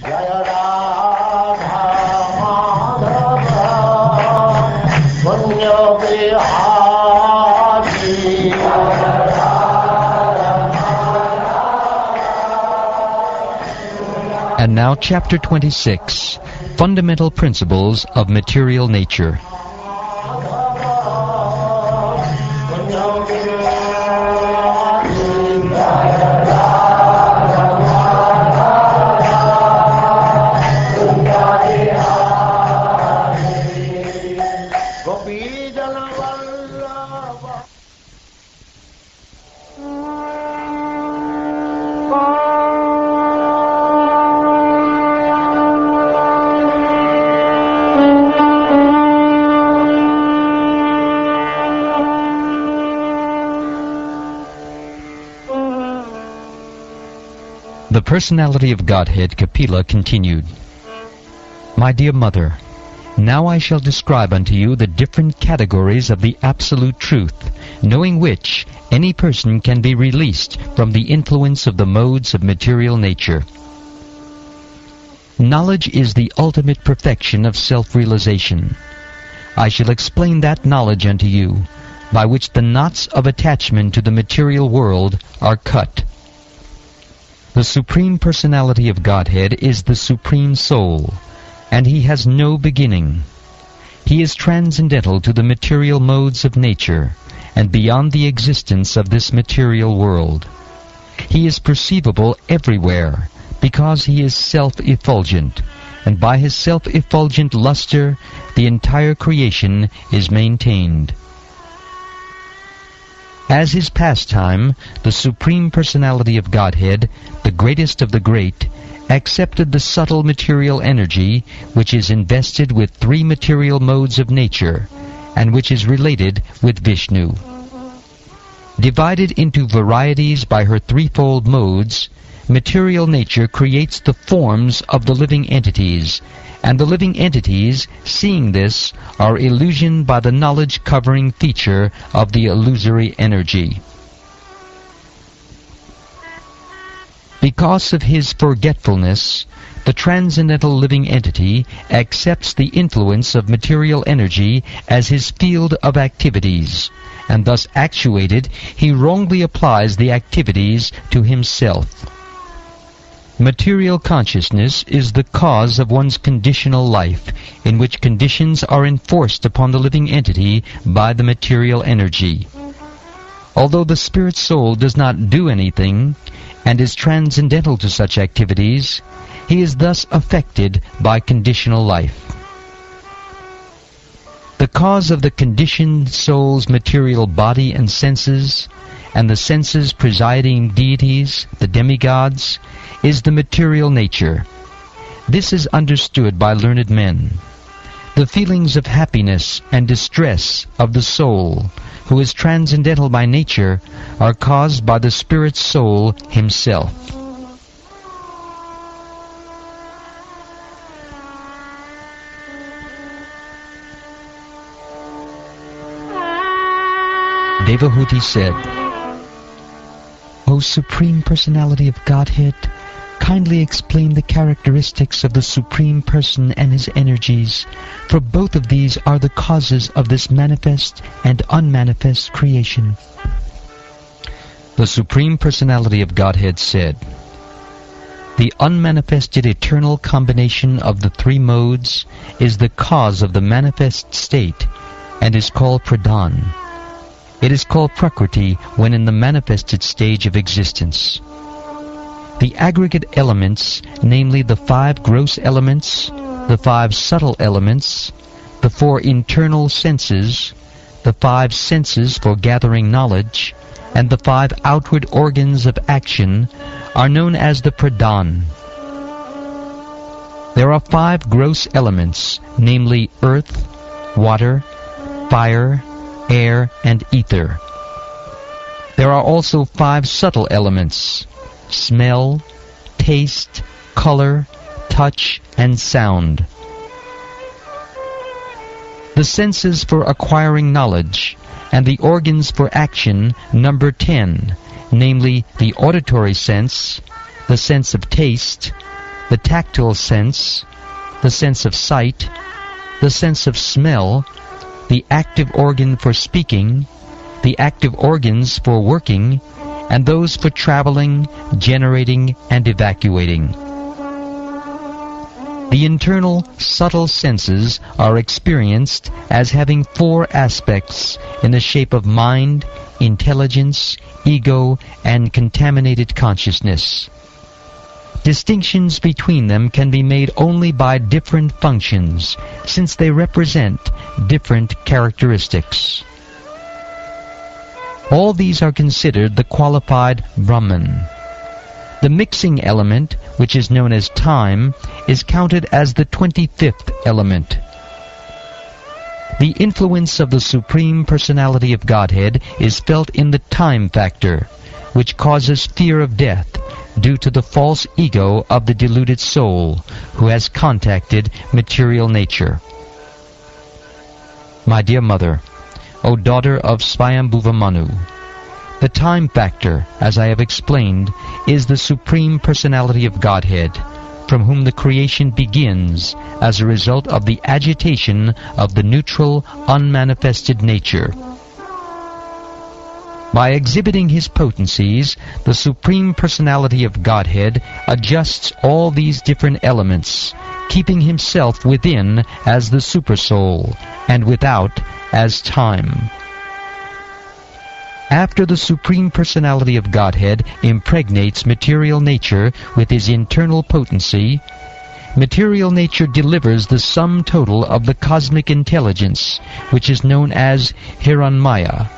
Jaya Radha Madhava Punya Vihari. And now Chapter 26, Fundamental Principles of Material Nature. The Personality of Godhead, Kapila, continued, My dear Mother, now I shall describe unto you the different categories of the Absolute Truth, knowing which any person can be released from the influence of the modes of material nature. Knowledge is the ultimate perfection of self-realization. I shall explain that knowledge unto you, by which the knots of attachment to the material world are cut. The Supreme Personality of Godhead is the Supreme Soul, and He has no beginning. He is transcendental to the material modes of nature, and beyond the existence of this material world. He is perceivable everywhere, because He is self-effulgent, and by His self-effulgent luster the entire creation is maintained. As His pastime, the Supreme Personality of Godhead, the greatest of the great, accepted the subtle material energy which is invested with three material modes of nature, and which is related with Vishnu. Divided into varieties by her threefold modes, material nature creates the forms of the living entities, and the living entities, seeing this, are illusioned by the knowledge-covering feature of the illusory energy. Because of his forgetfulness, the transcendental living entity accepts the influence of material energy as his field of activities, and thus actuated, he wrongly applies the activities to himself. Material consciousness is the cause of one's conditional life, in which conditions are enforced upon the living entity by the material energy. Although the spirit soul does not do anything, and is transcendental to such activities, he is thus affected by conditional life. The cause of the conditioned soul's material body and senses, and the senses presiding deities, the demigods, is the material nature. This is understood by learned men. The feelings of happiness and distress of the soul, who is transcendental by nature, are caused by the spirit soul himself. Devahuti said, O Supreme Personality of Godhead, kindly explain the characteristics of the Supreme Person and His energies, for both of these are the causes of this manifest and unmanifest creation. The Supreme Personality of Godhead said, The unmanifested eternal combination of the three modes is the cause of the manifest state, and is called Pradhan. It is called Prakriti when in the manifested stage of existence. The aggregate elements, namely the 5 gross elements, the 5 subtle elements, the 4 internal senses, the 5 senses for gathering knowledge, and the 5 outward organs of action, are known as the Pradhan. There are 5 gross elements, namely earth, water, fire, air, and ether. There are also 5 subtle elements: smell, taste, color, touch, and sound. The senses for acquiring knowledge and the organs for action number 10, namely the auditory sense, the sense of taste, the tactile sense, the sense of sight, the sense of smell, the active organ for speaking, the active organs for working, and those for traveling, generating, and evacuating. The internal, subtle senses are experienced as having four aspects in the shape of mind, intelligence, ego, and contaminated consciousness. Distinctions between them can be made only by different functions, since they represent different characteristics. All these are considered the qualified Brahman. The mixing element, which is known as time, is counted as the 25th element. The influence of the Supreme Personality of Godhead is felt in the time factor, which causes fear of death due to the false ego of the deluded soul who has contacted material nature. My dear mother, O daughter of Swayambhuva Manu, the time factor, as I have explained, is the Supreme Personality of Godhead, from whom the creation begins as a result of the agitation of the neutral, unmanifested nature. By exhibiting his potencies, the Supreme Personality of Godhead adjusts all these different elements, keeping himself within as the Supersoul, and without as time. After the Supreme Personality of Godhead impregnates material nature with his internal potency, material nature delivers the sum total of the cosmic intelligence, which is known as Hiranmaya.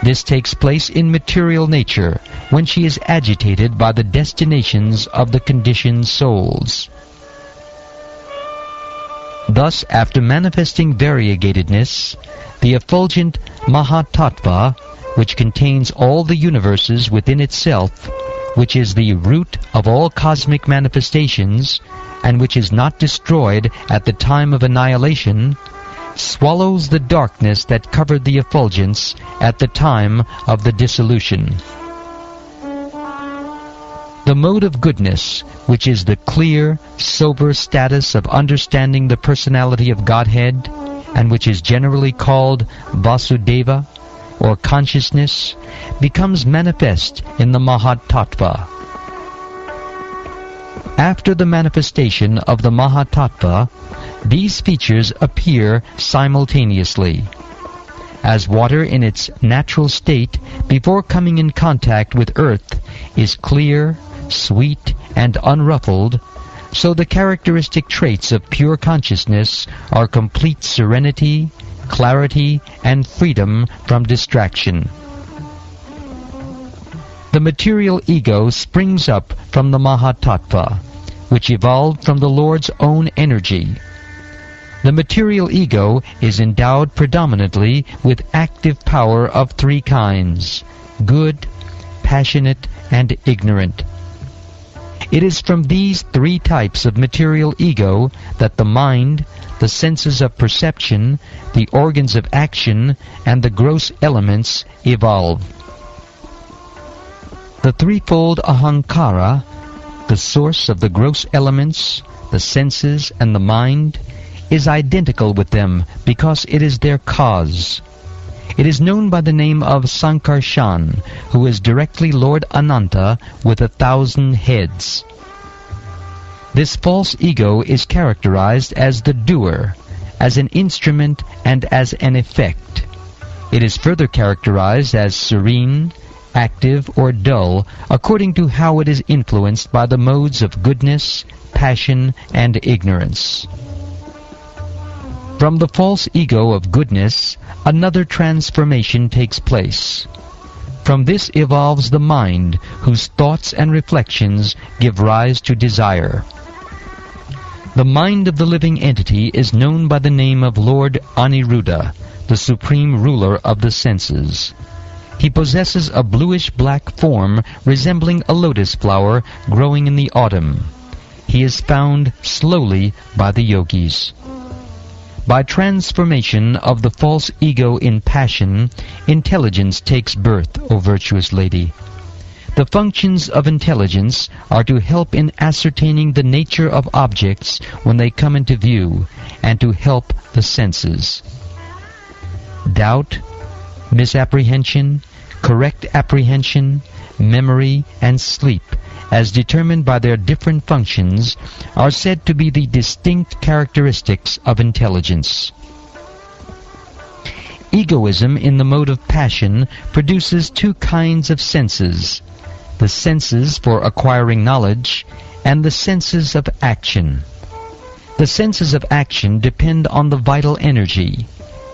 This takes place in material nature when she is agitated by the destinations of the conditioned souls. Thus, after manifesting variegatedness, the effulgent Mahatattva, which contains all the universes within itself, which is the root of all cosmic manifestations, and which is not destroyed at the time of annihilation, swallows the darkness that covered the effulgence at the time of the dissolution. The mode of goodness, which is the clear, sober status of understanding the personality of Godhead, and which is generally called Vasudeva, or consciousness, becomes manifest in the Mahatattva. After the manifestation of the Mahatattva, these features appear simultaneously. As water in its natural state, before coming in contact with earth, is clear, sweet, and unruffled, so the characteristic traits of pure consciousness are complete serenity, clarity, and freedom from distraction. The material ego springs up from the Mahatattva, which evolved from the Lord's own energy. The material ego is endowed predominantly with active power of three kinds: good, passionate, and ignorant. It is from these three types of material ego that the mind, the senses of perception, the organs of action, and the gross elements evolve. The threefold ahankara, the source of the gross elements, the senses, and the mind, is identical with them because it is their cause. It is known by the name of Sankarshan, who is directly Lord Ananta with 1,000 heads. This false ego is characterized as the doer, as an instrument, and as an effect. It is further characterized as serene, active, or dull, according to how it is influenced by the modes of goodness, passion, and ignorance. From the false ego of goodness, another transformation takes place. From this evolves the mind, whose thoughts and reflections give rise to desire. The mind of the living entity is known by the name of Lord Aniruddha, the supreme ruler of the senses. He possesses a bluish-black form resembling a lotus flower growing in the autumn. He is found slowly by the yogis. By transformation of the false ego in passion, intelligence takes birth, O virtuous lady. The functions of intelligence are to help in ascertaining the nature of objects when they come into view, and to help the senses. Doubt, misapprehension, correct apprehension, memory, and sleep, as determined by their different functions, are said to be the distinct characteristics of intelligence. Egoism in the mode of passion produces two kinds of senses: the senses for acquiring knowledge and the senses of action. The senses of action depend on the vital energy,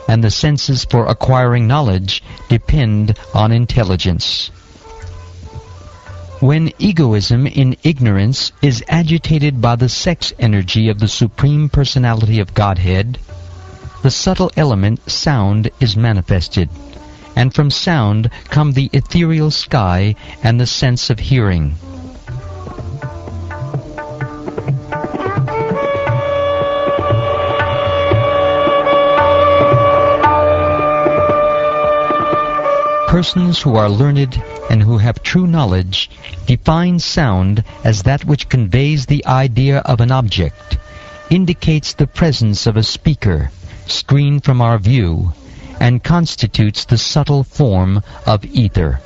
and the senses for acquiring knowledge depend on intelligence. When egoism in ignorance is agitated by the sex energy of the Supreme Personality of Godhead, the subtle element sound is manifested, and from sound come the ethereal sky and the sense of hearing. Persons who are learned and who have true knowledge define sound as that which conveys the idea of an object, indicates the presence of a speaker, screened from our view, and constitutes the subtle form of ether.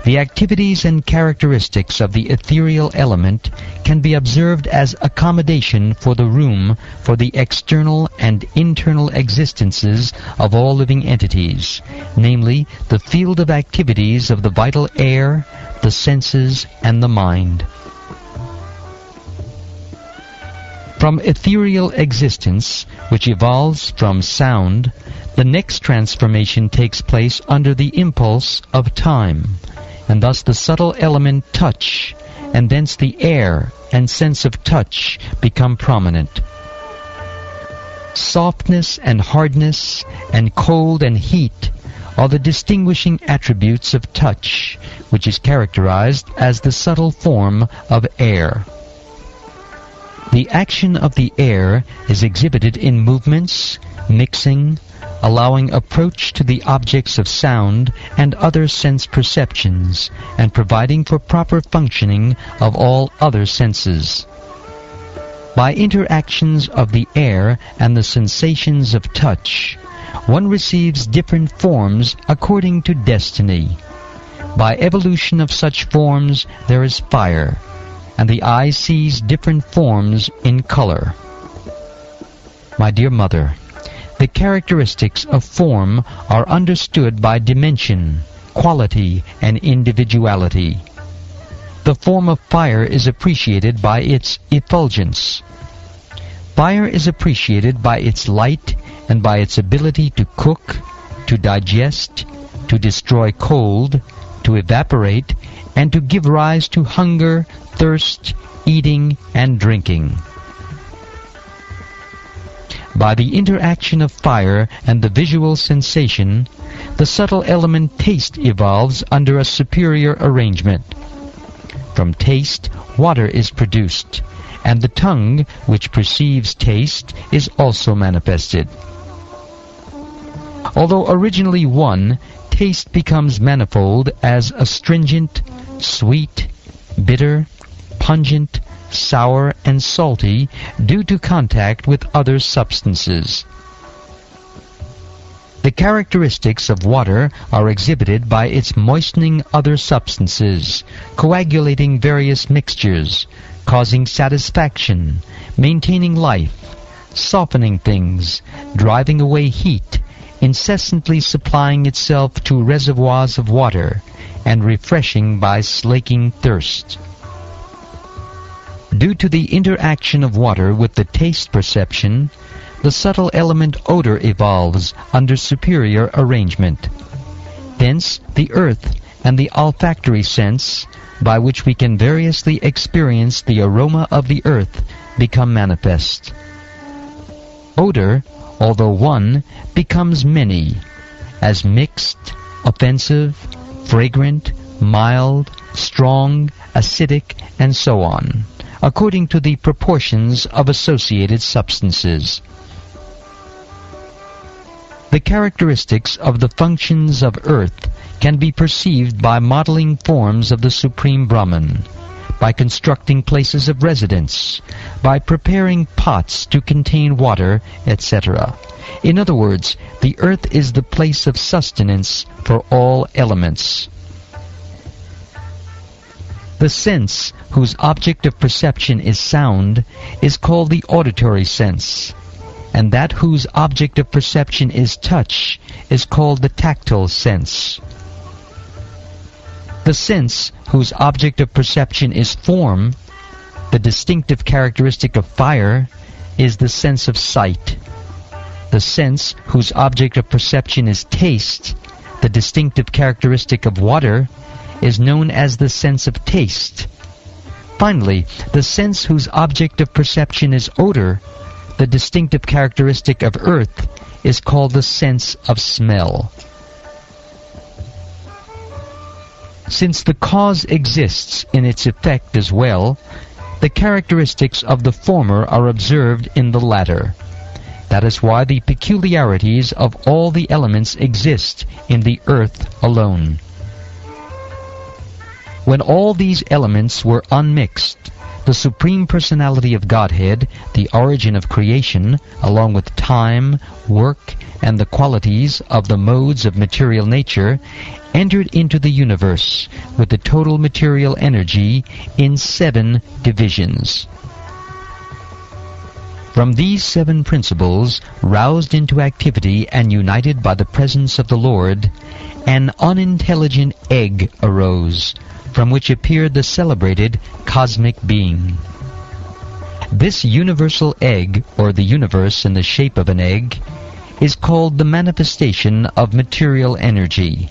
The activities and characteristics of the ethereal element can be observed as accommodation for the room for the external and internal existences of all living entities, namely the field of activities of the vital air, the senses, and the mind. From ethereal existence, which evolves from sound, the next transformation takes place under the impulse of time, and thus the subtle element touch, and thence the air and sense of touch become prominent. Softness and hardness, and cold and heat are the distinguishing attributes of touch, which is characterized as the subtle form of air. The action of the air is exhibited in movements, mixing, allowing approach to the objects of sound and other sense perceptions, and providing for proper functioning of all other senses. By interactions of the air and the sensations of touch, one receives different forms according to destiny. By evolution of such forms there is fire, and the eye sees different forms in color. My dear mother, the characteristics of form are understood by dimension, quality, and individuality. The form of fire is appreciated by its effulgence. Fire is appreciated by its light and by its ability to cook, to digest, to destroy cold, to evaporate, and to give rise to hunger, thirst, eating, and drinking. By the interaction of fire and the visual sensation, the subtle element taste evolves under a superior arrangement. From taste, water is produced, and the tongue, which perceives taste, is also manifested. Although originally one, taste becomes manifold as astringent, sweet, bitter, pungent, sour, and salty due to contact with other substances. The characteristics of water are exhibited by its moistening other substances, coagulating various mixtures, causing satisfaction, maintaining life, softening things, driving away heat, incessantly supplying itself to reservoirs of water, and refreshing by slaking thirst. Due to the interaction of water with the taste perception, the subtle element odor evolves under superior arrangement. Thence the earth and the olfactory sense, by which we can variously experience the aroma of the earth, become manifest. Odor, although one, becomes many, as mixed, offensive, fragrant, mild, strong, acidic, and so on, according to the proportions of associated substances. The characteristics of the functions of earth can be perceived by modeling forms of the Supreme Brahman, by constructing places of residence, by preparing pots to contain water, etc. In other words, the earth is the place of sustenance for all elements. The sense whose object of perception is sound is called the auditory sense, and that whose object of perception is touch is called the tactile sense. The sense whose object of perception is form, the distinctive characteristic of fire, is the sense of sight. The sense whose object of perception is taste, the distinctive characteristic of water, is known as the sense of taste. Finally, the sense whose object of perception is odor, the distinctive characteristic of earth, is called the sense of smell. Since the cause exists in its effect as well, the characteristics of the former are observed in the latter. That is why the peculiarities of all the elements exist in the earth alone. When all these elements were unmixed, the Supreme Personality of Godhead, the origin of creation, along with time, work, and the qualities of the modes of material nature, entered into the universe with the total material energy in 7 divisions. From these 7 principles, roused into activity and united by the presence of the Lord, an unintelligent egg arose, from which appeared the celebrated cosmic being. This universal egg, or the universe in the shape of an egg, is called the manifestation of material energy.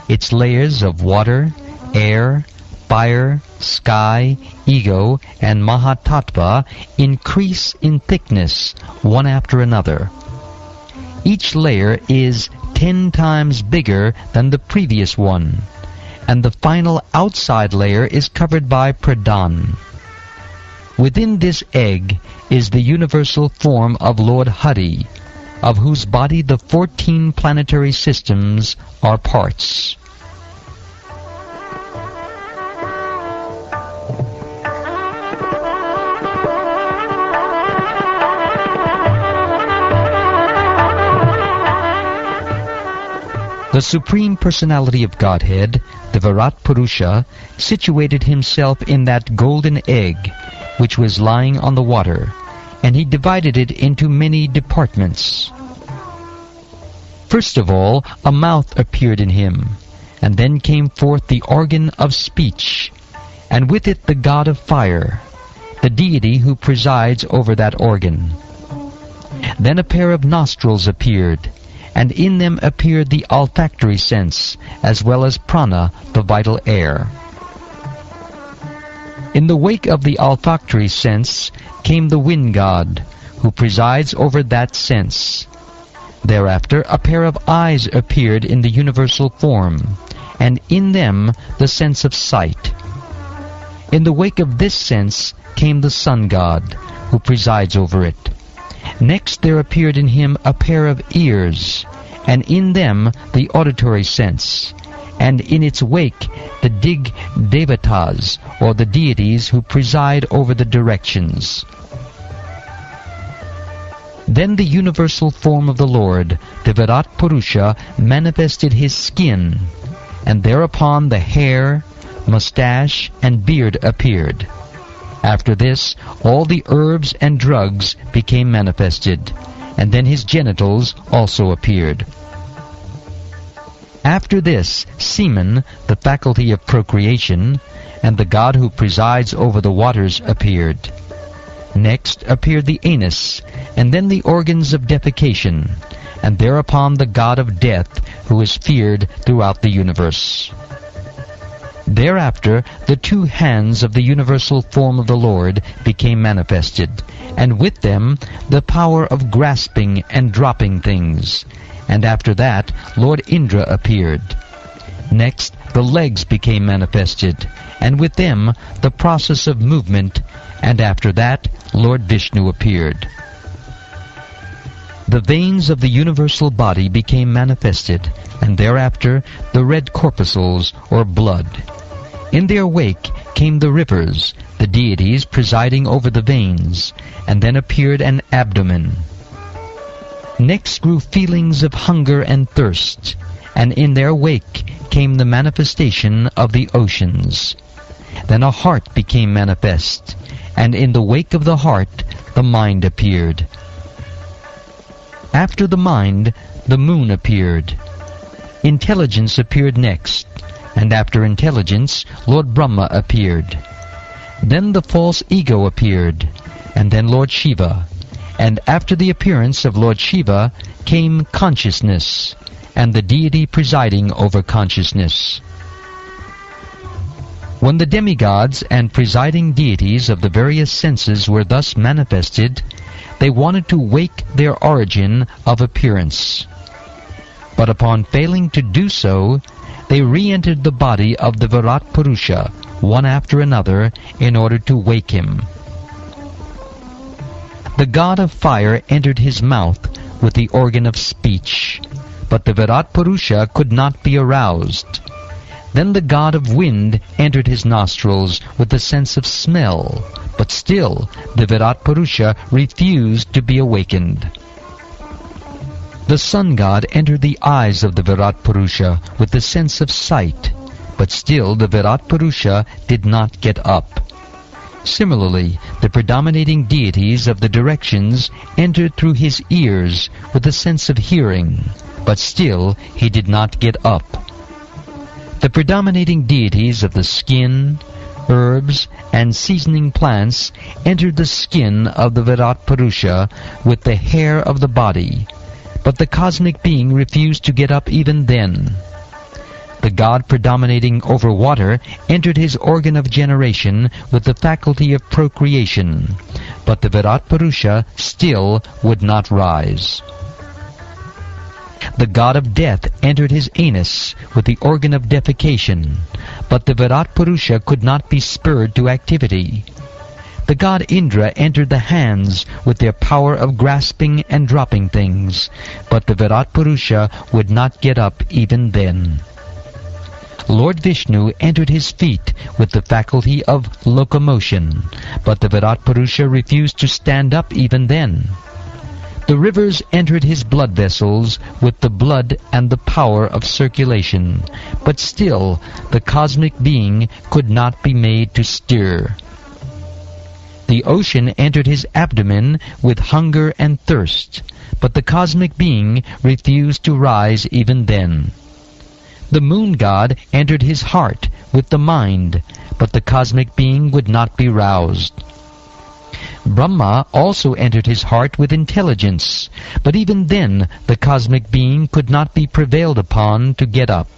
Its layers of water, air, fire, sky, ego, and Mahatattva increase in thickness one after another. Each layer is 10 times bigger than the previous one, and the final outside layer is covered by Pradhan. Within this egg is the universal form of Lord Hari, of whose body the 14 planetary systems are parts. The Supreme Personality of Godhead, the Virat Purusha, situated himself in that golden egg which was lying on the water, and he divided it into many departments. First of all, a mouth appeared in him, and then came forth the organ of speech, and with it the god of fire, the deity who presides over that organ. Then a pair of nostrils appeared, and in them appeared the olfactory sense, as well as prana, the vital air. In the wake of the olfactory sense came the wind god, who presides over that sense. Thereafter a pair of eyes appeared in the universal form, and in them the sense of sight. In the wake of this sense came the sun god, who presides over it. Next there appeared in him a pair of ears, and in them the auditory sense, and in its wake the Dig Devatas, or the deities who preside over the directions. Then the universal form of the Lord, the Virat Purusha, manifested his skin, and thereupon the hair, mustache, and beard appeared. After this, all the herbs and drugs became manifested, and then his genitals also appeared. After this, semen, the faculty of procreation, and the god who presides over the waters appeared. Next appeared the anus, and then the organs of defecation, and thereupon the god of death, who is feared throughout the universe. Thereafter the 2 hands of the universal form of the Lord became manifested, and with them the power of grasping and dropping things. And after that Lord Indra appeared. Next the legs became manifested, and with them the process of movement, and after that Lord Vishnu appeared. the veins of the universal body became manifested, and thereafter the red corpuscles, or blood. In their wake came the rivers, the deities presiding over the veins, and then appeared an abdomen. Next grew feelings of hunger and thirst, and in their wake came the manifestation of the oceans. Then a heart became manifest, and in the wake of the heart the mind appeared. After the mind, the moon appeared. Intelligence appeared next, and after intelligence, Lord Brahma appeared. Then the false ego appeared, and then Lord Shiva. And after the appearance of Lord Shiva came consciousness, and the deity presiding over consciousness. When the demigods and presiding deities of the various senses were thus manifested, they wanted to wake their origin of appearance. But upon failing to do so, they re-entered the body of the Virat Purusha, one after another, in order to wake him. The god of fire entered his mouth with the organ of speech, but the Virat Purusha could not be aroused. Then the god of wind entered his nostrils with the sense of smell, but still the Virat Purusha refused to be awakened. The sun god entered the eyes of the Virat Purusha with the sense of sight, but still the Virat Purusha did not get up. Similarly, the predominating deities of the directions entered through his ears with the sense of hearing, but still he did not get up. The predominating deities of the skin, herbs, and seasoning plants entered the skin of the Virat Purusha with the hair of the body, but the cosmic being refused to get up even then. The god predominating over water entered his organ of generation with the faculty of procreation, but the Virat Purusha still would not rise. The god of death entered his anus with the organ of defecation, but the Virat Purusha could not be spurred to activity. The god Indra entered the hands with their power of grasping and dropping things, but the Virat Purusha would not get up even then. Lord Vishnu entered his feet with the faculty of locomotion, but the Virat Purusha refused to stand up even then. The rivers entered his blood vessels with the blood and the power of circulation, but still the cosmic being could not be made to stir. The ocean entered his abdomen with hunger and thirst, but the cosmic being refused to rise even then. The moon god entered his heart with the mind, but the cosmic being would not be roused. Brahma also entered his heart with intelligence, but even then the cosmic being could not be prevailed upon to get up.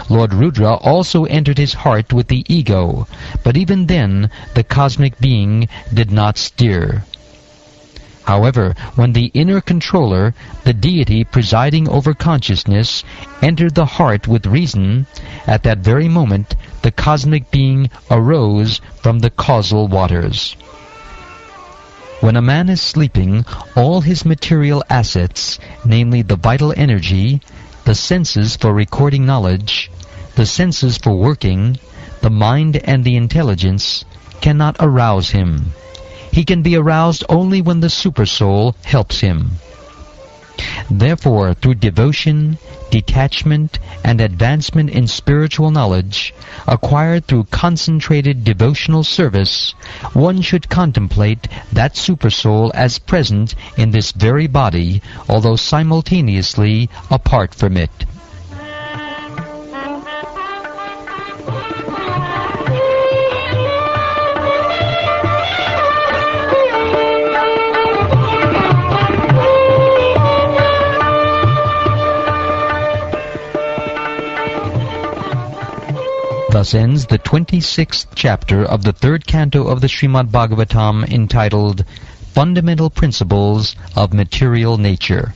Lord Rudra also entered his heart with the ego, but even then the cosmic being did not stir. However, when the inner controller, the deity presiding over consciousness, entered the heart with reason, at that very moment the cosmic being arose from the causal waters. When a man is sleeping, all his material assets, namely the vital energy, the senses for recording knowledge, the senses for working, the mind and the intelligence, cannot arouse him. He can be aroused only when the Supersoul helps him. Therefore, through devotion, detachment, and advancement in spiritual knowledge, acquired through concentrated devotional service, one should contemplate that Supersoul as present in this very body, although simultaneously apart from it. Thus ends the 26th chapter of the 3rd canto of the Srimad Bhagavatam, entitled Fundamental Principles of Material Nature.